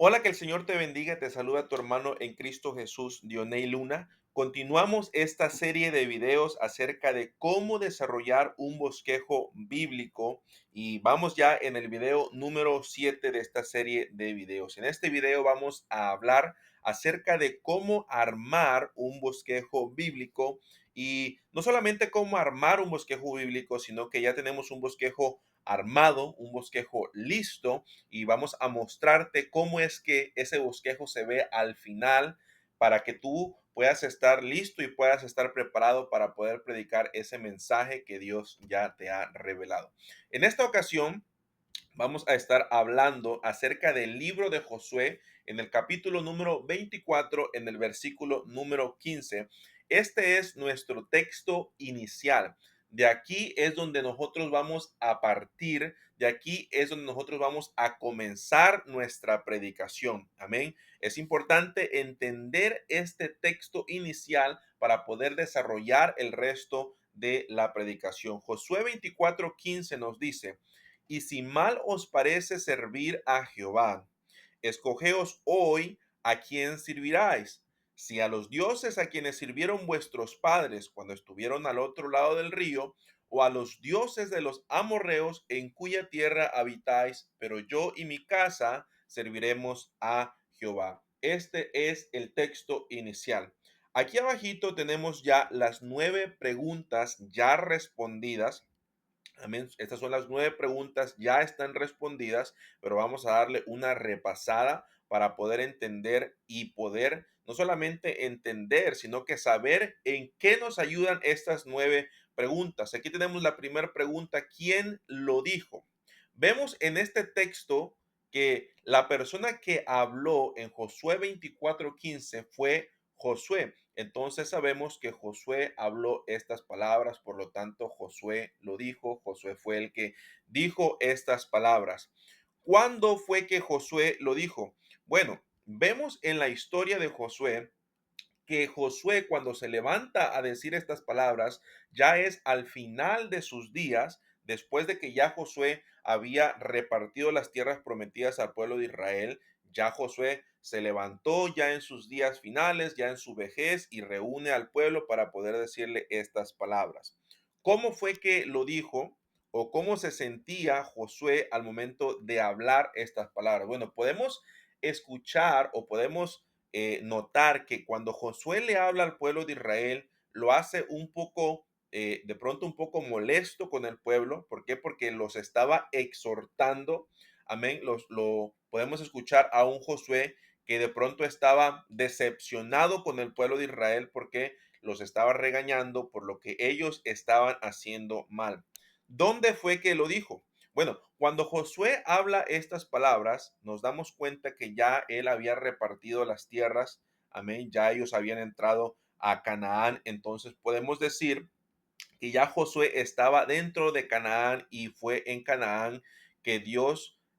Hola, que el Señor te bendiga, te saluda tu hermano en Cristo Jesús, Dionei Luna. Continuamos esta serie de videos acerca de cómo desarrollar un bosquejo bíblico y vamos ya en el video número 7 de esta serie de videos. En este video vamos a hablar acerca de cómo armar un bosquejo bíblico y no solamente cómo armar un bosquejo bíblico, sino que ya tenemos un bosquejo armado, un bosquejo listo y vamos a mostrarte cómo es que ese bosquejo se ve al final para que tú puedas estar listo y puedas estar preparado para poder predicar ese mensaje que Dios ya te ha revelado. En esta ocasión vamos a estar hablando acerca del libro de Josué en el capítulo número 24, en el versículo número 15. Este es nuestro texto inicial. De aquí es donde nosotros vamos a partir, de aquí es donde nosotros vamos a comenzar nuestra predicación. Amén. Es importante entender este texto inicial para poder desarrollar el resto de la predicación. Josué 24:15 nos dice: y si mal os parece servir a Jehová, escogeos hoy a quién serviráis, si a los dioses a quienes sirvieron vuestros padres cuando estuvieron al otro lado del río, o a los dioses de los amorreos en cuya tierra habitáis, pero yo y mi casa serviremos a Jehová. Este es el texto inicial. Aquí abajito tenemos ya las 9 preguntas ya respondidas. Amén. Estas son las 9 preguntas, ya están respondidas, pero vamos a darle una repasada para poder entender y poder no solamente entender, sino que saber en qué nos ayudan estas 9 preguntas. Aquí tenemos la primera pregunta: ¿quién lo dijo? Vemos en este texto que la persona que habló en Josué 24:15 fue Josué. Entonces sabemos que Josué habló estas palabras, por lo tanto Josué lo dijo, Josué fue el que dijo estas palabras. ¿Cuándo fue que Josué lo dijo? Bueno, vemos en la historia de Josué que Josué, cuando se levanta a decir estas palabras, ya es al final de sus días, después de que ya Josué había repartido las tierras prometidas al pueblo de Israel. Ya Josué se levantó ya en sus días finales, ya en su vejez, y reúne al pueblo para poder decirle estas palabras. ¿Cómo fue que lo dijo? ¿O cómo se sentía Josué al momento de hablar estas palabras? Bueno, podemos escuchar o podemos notar que cuando Josué le habla al pueblo de Israel, lo hace un poco, de pronto un poco molesto con el pueblo. ¿Por qué? Porque los estaba exhortando. Amén. Lo podemos escuchar a un Josué que de pronto estaba decepcionado con el pueblo de Israel porque los estaba regañando por lo que ellos estaban haciendo mal. ¿Dónde fue que lo dijo? Bueno, cuando Josué habla estas palabras, nos damos cuenta que ya él había repartido las tierras. Amén. Ya ellos habían entrado a Canaán. Entonces podemos decir que ya Josué estaba dentro de Canaán, y fue en Canaán que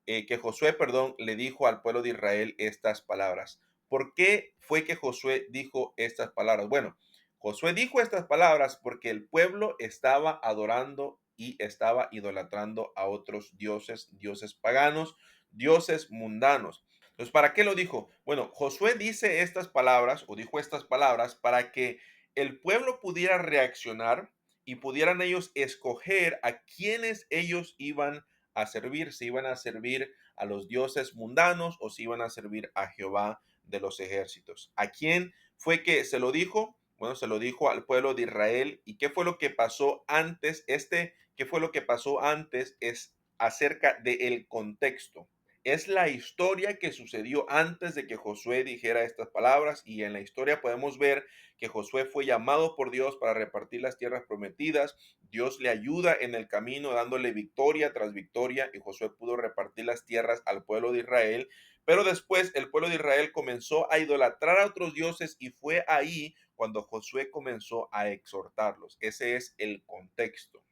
que Josué, perdón, le dijo al pueblo de Israel estas palabras. ¿Por qué fue que Josué dijo estas palabras? Bueno, Josué dijo estas palabras porque el pueblo estaba adorando y estaba idolatrando a otros dioses, dioses paganos, dioses mundanos. Entonces, ¿para qué lo dijo? Bueno, Josué dice estas palabras o dijo estas palabras para que el pueblo pudiera reaccionar y pudieran ellos escoger a quienes ellos iban a servir, si iban a servir a los dioses mundanos o si iban a servir a Jehová de los ejércitos. ¿A quién fue que se lo dijo? Bueno, se lo dijo al pueblo de Israel. ¿Y qué fue lo que pasó antes? ¿Qué fue lo que pasó antes? Es acerca del contexto. Es la historia que sucedió antes de que Josué dijera estas palabras, y en la historia podemos ver que Josué fue llamado por Dios para repartir las tierras prometidas. Dios le ayuda en el camino dándole victoria tras victoria, y Josué pudo repartir las tierras al pueblo de Israel. Pero después el pueblo de Israel comenzó a idolatrar a otros dioses, y fue ahí cuando Josué comenzó a exhortarlos. Ese es el contexto.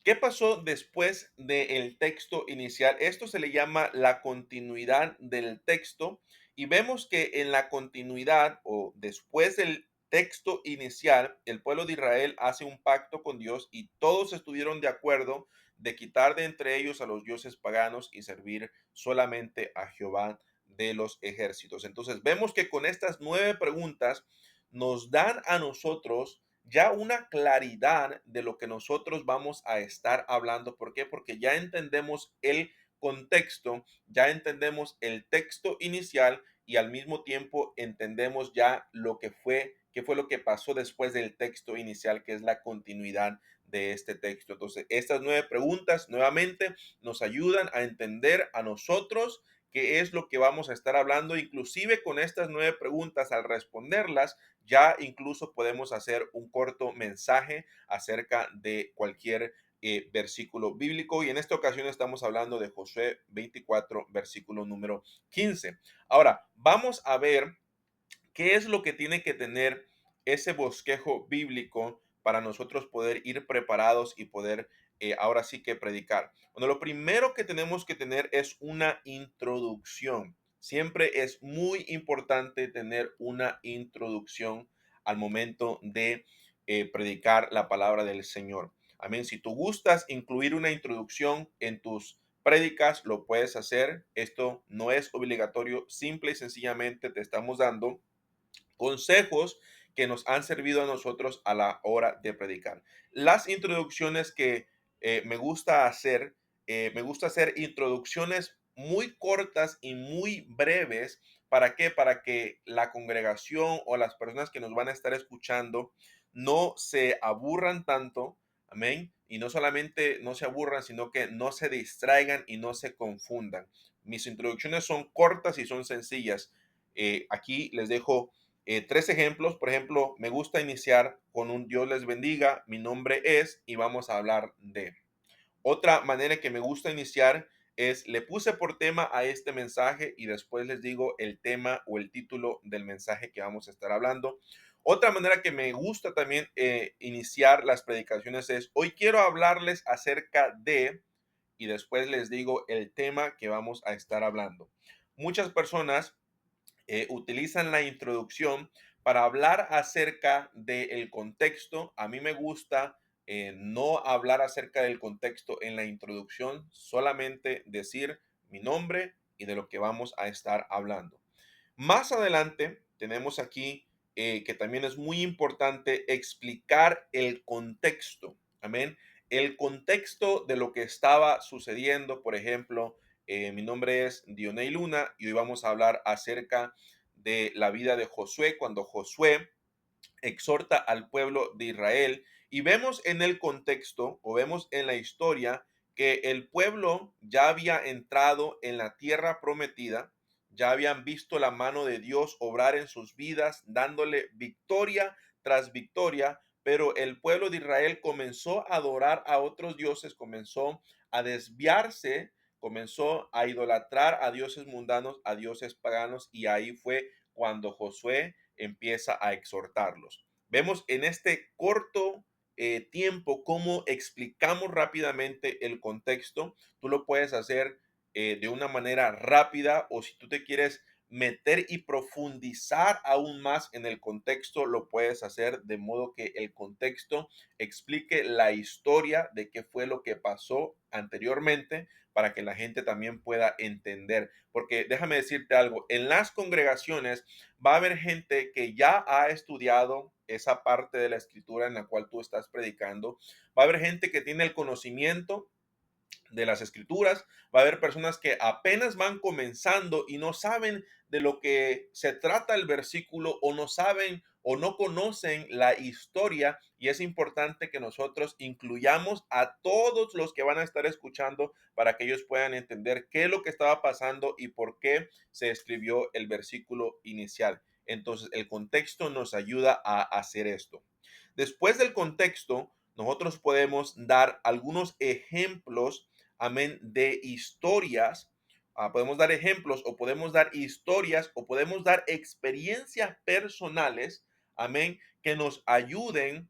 ¿Qué pasó después del texto inicial? Esto se le llama la continuidad del texto, y vemos que en la continuidad o después del texto inicial, el pueblo de Israel hace un pacto con Dios y todos estuvieron de acuerdo de quitar de entre ellos a los dioses paganos y servir solamente a Jehová de los ejércitos. Entonces vemos que con estas 9 preguntas nos dan a nosotros ya una claridad de lo que nosotros vamos a estar hablando. ¿Por qué? Porque ya entendemos el contexto, ya entendemos el texto inicial y al mismo tiempo entendemos ya lo que fue, qué fue lo que pasó después del texto inicial, que es la continuidad de este texto. Entonces, estas 9 preguntas nuevamente nos ayudan a entender a nosotros qué es lo que vamos a estar hablando. Inclusive con estas 9 preguntas, al responderlas, ya incluso podemos hacer un corto mensaje acerca de cualquier versículo bíblico. Y en esta ocasión estamos hablando de Josué 24, versículo número 15. Ahora, vamos a ver qué es lo que tiene que tener ese bosquejo bíblico para nosotros poder ir preparados y poder ahora sí que predicar. Bueno, lo primero que tenemos que tener es una introducción. Siempre es muy importante tener una introducción al momento de predicar la palabra del Señor. Amén. Si tú gustas incluir una introducción en tus prédicas, lo puedes hacer. Esto no es obligatorio. Simple y sencillamente te estamos dando consejos que nos han servido a nosotros a la hora de predicar. Las introducciones que me gusta hacer introducciones muy cortas y muy breves. ¿Para qué? Para que la congregación o las personas que nos van a estar escuchando no se aburran tanto. Amén. Y no solamente no se aburran, sino que no se distraigan y no se confundan. Mis introducciones son cortas y son sencillas. Aquí les dejo 3 ejemplos. Por ejemplo, me gusta iniciar con un Dios les bendiga, mi nombre es, y vamos a hablar de. Otra manera que me gusta iniciar es, le puse por tema a este mensaje y después les digo el tema o el título del mensaje que vamos a estar hablando. Otra manera que me gusta también iniciar las predicaciones es, hoy quiero hablarles acerca de, y después les digo el tema que vamos a estar hablando. Muchas personas utilizan la introducción para hablar acerca del contexto. A mí me gusta no hablar acerca del contexto en la introducción, solamente decir mi nombre y de lo que vamos a estar hablando. Más adelante tenemos aquí que también es muy importante explicar el contexto. Amén. El contexto de lo que estaba sucediendo. Por ejemplo, mi nombre es Dioney Luna y hoy vamos a hablar acerca de la vida de Josué, cuando Josué exhorta al pueblo de Israel, y vemos en el contexto o vemos en la historia que el pueblo ya había entrado en la tierra prometida, ya habían visto la mano de Dios obrar en sus vidas, dándole victoria tras victoria, pero el pueblo de Israel comenzó a adorar a otros dioses, comenzó a desviarse, comenzó a idolatrar a dioses mundanos, a dioses paganos, y ahí fue cuando Josué empieza a exhortarlos. Vemos en este corto tiempo cómo explicamos rápidamente el contexto. Tú lo puedes hacer de una manera rápida, o si tú te quieres meter y profundizar aún más en el contexto, lo puedes hacer de modo que el contexto explique la historia de qué fue lo que pasó anteriormente, para que la gente también pueda entender. Porque déjame decirte algo, en las congregaciones va a haber gente que ya ha estudiado esa parte de la escritura en la cual tú estás predicando. Va a haber gente que tiene el conocimiento de las escrituras. Va a haber personas que apenas van comenzando y no saben de lo que se trata el versículo, o no saben o no conocen la historia, y es importante que nosotros incluyamos a todos los que van a estar escuchando para que ellos puedan entender qué es lo que estaba pasando y por qué se escribió el versículo inicial. Entonces, el contexto nos ayuda a hacer esto. Después del contexto, nosotros podemos dar algunos ejemplos, amén, de historias. Podemos dar ejemplos, o podemos dar historias, o podemos dar experiencias personales, amén, que nos ayuden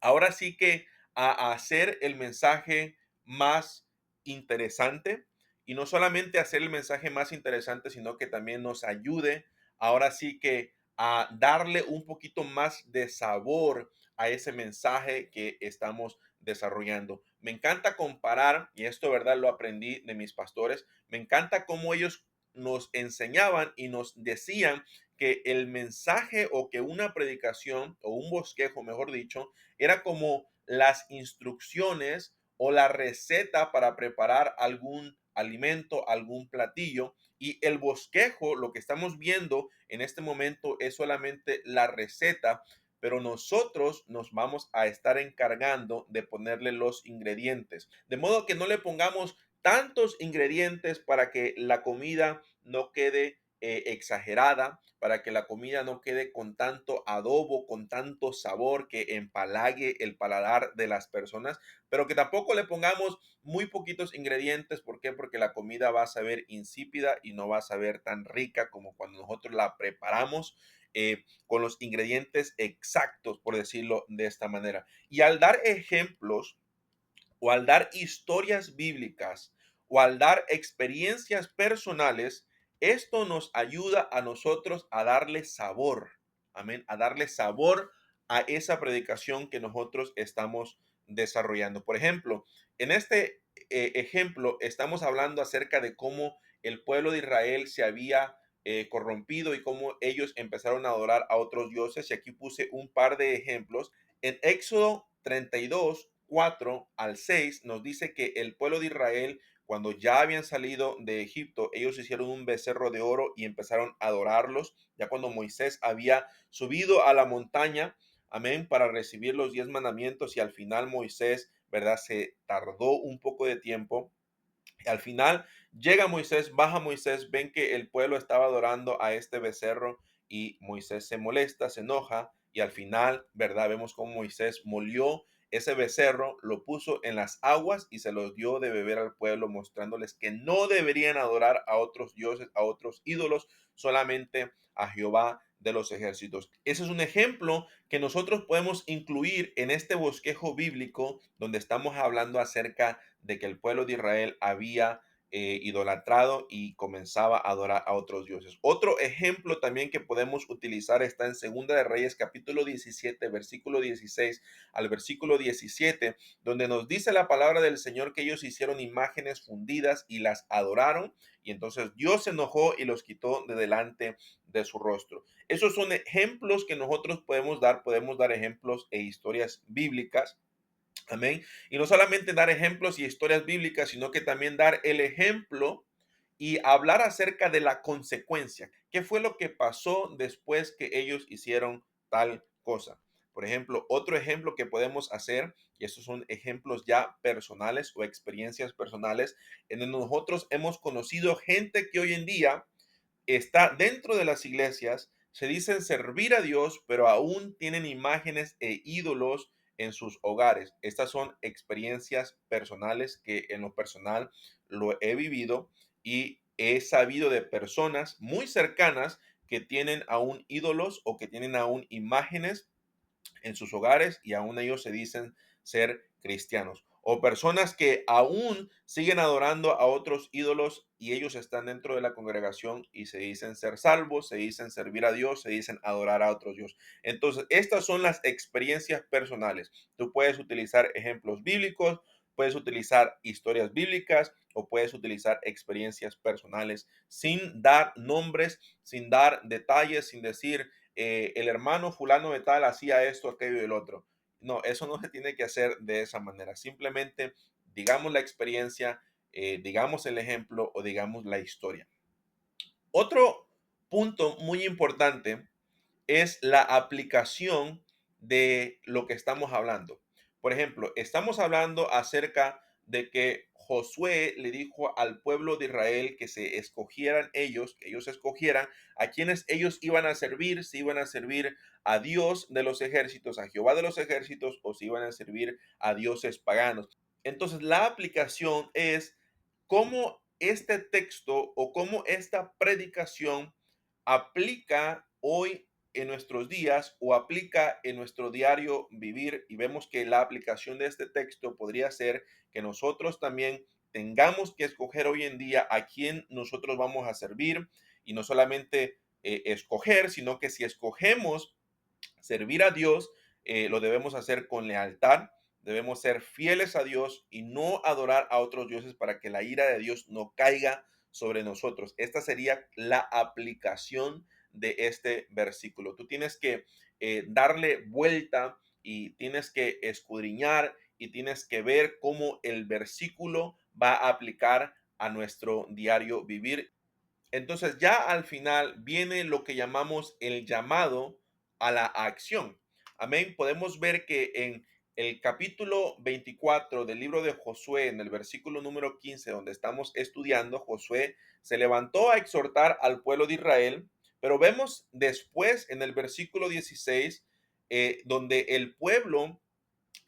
ahora sí que a hacer el mensaje más interesante. Y no solamente hacer el mensaje más interesante, sino que también nos ayude ahora sí que a darle un poquito más de sabor a ese mensaje que estamos desarrollando. Me encanta comparar, y esto verdad lo aprendí de mis pastores, me encanta cómo ellos nos enseñaban y nos decían que el mensaje o que una predicación o un bosquejo, mejor dicho, era como las instrucciones o la receta para preparar algún alimento, algún platillo. Y el bosquejo, lo que estamos viendo en este momento es solamente la receta, pero nosotros nos vamos a estar encargando de ponerle los ingredientes. De modo que no le pongamos tantos ingredientes para que la comida no quede exagerada, para que la comida no quede con tanto adobo, con tanto sabor que empalague el paladar de las personas, pero que tampoco le pongamos muy poquitos ingredientes. ¿Por qué? Porque la comida va a saber insípida y no va a saber tan rica como cuando nosotros la preparamos con los ingredientes exactos, por decirlo de esta manera. Y al dar ejemplos o al dar historias bíblicas o al dar experiencias personales, esto nos ayuda a nosotros a darle sabor, amén, a darle sabor a esa predicación que nosotros estamos desarrollando. Por ejemplo, en este ejemplo estamos hablando acerca de cómo el pueblo de Israel se había corrompido y cómo ellos empezaron a adorar a otros dioses. Y aquí puse un par de ejemplos. En Éxodo 32, 4 al 6 nos dice que el pueblo de Israel, cuando ya habían salido de Egipto, ellos hicieron un becerro de oro y empezaron a adorarlos. Ya cuando Moisés había subido a la montaña, amén, para recibir los 10 mandamientos, y al final Moisés, ¿verdad? Se tardó un poco de tiempo. Al final llega Moisés, baja Moisés, ven que el pueblo estaba adorando a este becerro y Moisés se molesta, se enoja, y al final, ¿verdad? Vemos cómo Moisés molió ese becerro, lo puso en las aguas y se los dio de beber al pueblo, mostrándoles que no deberían adorar a otros dioses, a otros ídolos, solamente a Jehová de los ejércitos. Ese es un ejemplo que nosotros podemos incluir en este bosquejo bíblico donde estamos hablando acerca de que el pueblo de Israel había idolatrado y comenzaba a adorar a otros dioses. Otro ejemplo también que podemos utilizar está en Segunda de Reyes, capítulo 17, versículo 16 al versículo 17, donde nos dice la palabra del Señor que ellos hicieron imágenes fundidas y las adoraron, y entonces Dios se enojó y los quitó de delante de su rostro. Esos son ejemplos que nosotros podemos dar ejemplos e historias bíblicas. Amén. Y no solamente dar ejemplos y historias bíblicas, sino que también dar el ejemplo y hablar acerca de la consecuencia. ¿Qué fue lo que pasó después que ellos hicieron tal cosa? Por ejemplo, otro ejemplo que podemos hacer, y estos son ejemplos ya personales o experiencias personales, en donde nosotros hemos conocido gente que hoy en día está dentro de las iglesias, se dicen servir a Dios, pero aún tienen imágenes e ídolos en sus hogares. Estas son experiencias personales que en lo personal lo he vivido y he sabido de personas muy cercanas que tienen aún ídolos o que tienen aún imágenes en sus hogares y aún ellos se dicen ser cristianos. O personas que aún siguen adorando a otros ídolos y ellos están dentro de la congregación y se dicen ser salvos, se dicen servir a Dios, se dicen adorar a otros dios. Entonces, estas son las experiencias personales. Tú puedes utilizar ejemplos bíblicos, puedes utilizar historias bíblicas o puedes utilizar experiencias personales sin dar nombres, sin dar detalles, sin decir el hermano fulano de tal hacía esto, aquello y el otro. No, eso no se tiene que hacer de esa manera. Simplemente digamos la experiencia, digamos el ejemplo o digamos la historia. Otro punto muy importante es la aplicación de lo que estamos hablando. Por ejemplo, estamos hablando acerca de que Josué le dijo al pueblo de Israel que se escogieran ellos, que ellos escogieran a quienes ellos iban a servir, si iban a servir a Dios de los ejércitos, a Jehová de los ejércitos, o si iban a servir a dioses paganos. Entonces, la aplicación es cómo este texto o cómo esta predicación aplica hoy en nuestros días o aplica en nuestro diario vivir, y vemos que la aplicación de este texto podría ser que nosotros también tengamos que escoger hoy en día a quién nosotros vamos a servir, y no solamente escoger, sino que si escogemos servir a Dios, lo debemos hacer con lealtad, debemos ser fieles a Dios y no adorar a otros dioses para que la ira de Dios no caiga sobre nosotros. Esta sería la aplicación de este versículo. Tú tienes que darle vuelta y tienes que escudriñar y tienes que ver cómo el versículo va a aplicar a nuestro diario vivir. Entonces ya al final viene lo que llamamos el llamado a la acción. Amén. Podemos ver que en el capítulo 24 del libro de Josué, en el versículo número 15, donde estamos estudiando, Josué se levantó a exhortar al pueblo de Israel, pero vemos después en el versículo 16, donde el pueblo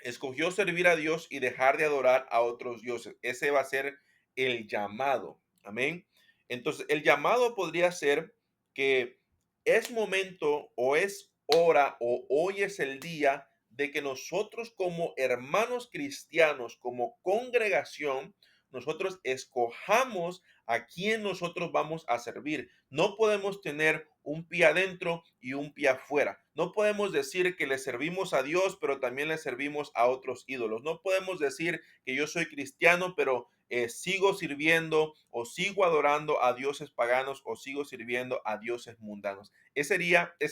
escogió servir a Dios y dejar de adorar a otros dioses. Ese va a ser el llamado. Amén. Entonces, el llamado podría ser que es momento o es hora o hoy es el día de que nosotros como hermanos cristianos, como congregación, nosotros escojamos a quién nosotros vamos a servir. No podemos tener un pie adentro y un pie afuera. No podemos decir que le servimos a Dios, pero también le servimos a otros ídolos. No podemos decir que yo soy cristiano, pero sigo sirviendo o sigo adorando a dioses paganos o sigo sirviendo a dioses mundanos. Ese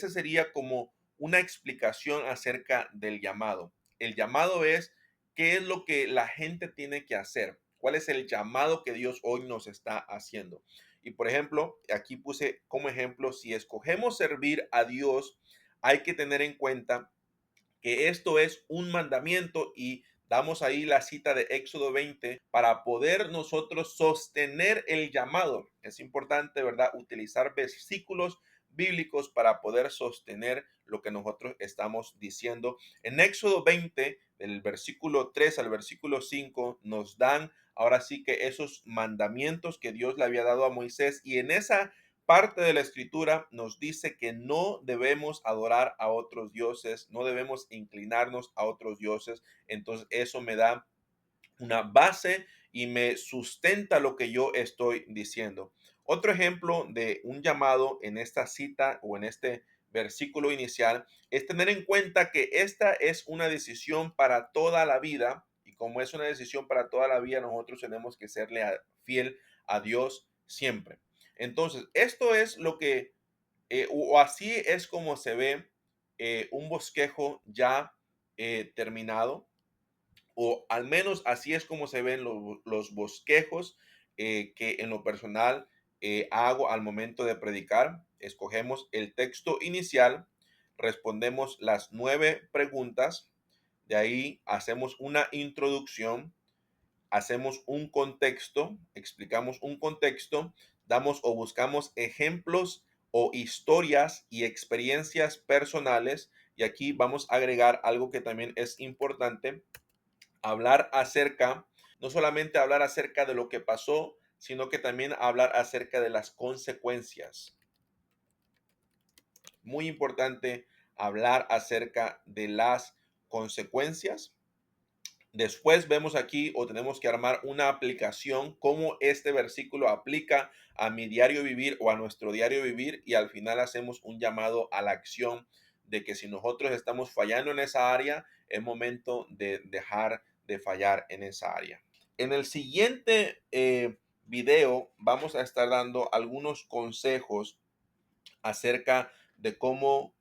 sería como una explicación acerca del llamado. El llamado es qué es lo que la gente tiene que hacer. ¿Cuál es el llamado que Dios hoy nos está haciendo? Y por ejemplo, aquí puse como ejemplo, si escogemos servir a Dios, hay que tener en cuenta que esto es un mandamiento y damos ahí la cita de Éxodo 20 para poder nosotros sostener el llamado. Es importante, ¿verdad? Utilizar versículos bíblicos para poder sostener lo que nosotros estamos diciendo. En Éxodo 20, del versículo 3 al versículo 5, nos dan ahora sí que esos mandamientos que Dios le había dado a Moisés, y en esa parte de la escritura nos dice que no debemos adorar a otros dioses, no debemos inclinarnos a otros dioses. Entonces eso me da una base y me sustenta lo que yo estoy diciendo. Otro ejemplo de un llamado en esta cita o en este versículo inicial es tener en cuenta que esta es una decisión para toda la vida, y como es una decisión para toda la vida, nosotros tenemos que serle fiel a Dios siempre. Entonces, esto es lo que, o así es como se ve un bosquejo ya terminado, o al menos así es como se ven los bosquejos que en lo personal hago al momento de predicar. Escogemos el texto inicial, respondemos las 9 preguntas, de ahí hacemos una introducción, hacemos un contexto, explicamos un contexto, damos o buscamos ejemplos o historias y experiencias personales. Y aquí vamos a agregar algo que también es importante: hablar acerca, no solamente hablar acerca de lo que pasó, sino que también hablar acerca de las consecuencias. Muy importante hablar acerca de las consecuencias. Después vemos aquí o tenemos que armar una aplicación, cómo este versículo aplica a mi diario vivir o a nuestro diario vivir, y al final hacemos un llamado a la acción de que si nosotros estamos fallando en esa área, es momento de dejar de fallar en esa área. En el siguiente video vamos a estar dando algunos consejos acerca de cómo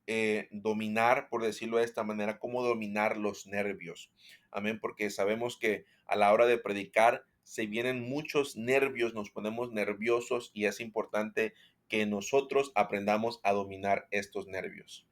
dominar, por decirlo de esta manera, cómo dominar los nervios. Amén, porque sabemos que a la hora de predicar se vienen muchos nervios, nos ponemos nerviosos y es importante que nosotros aprendamos a dominar estos nervios.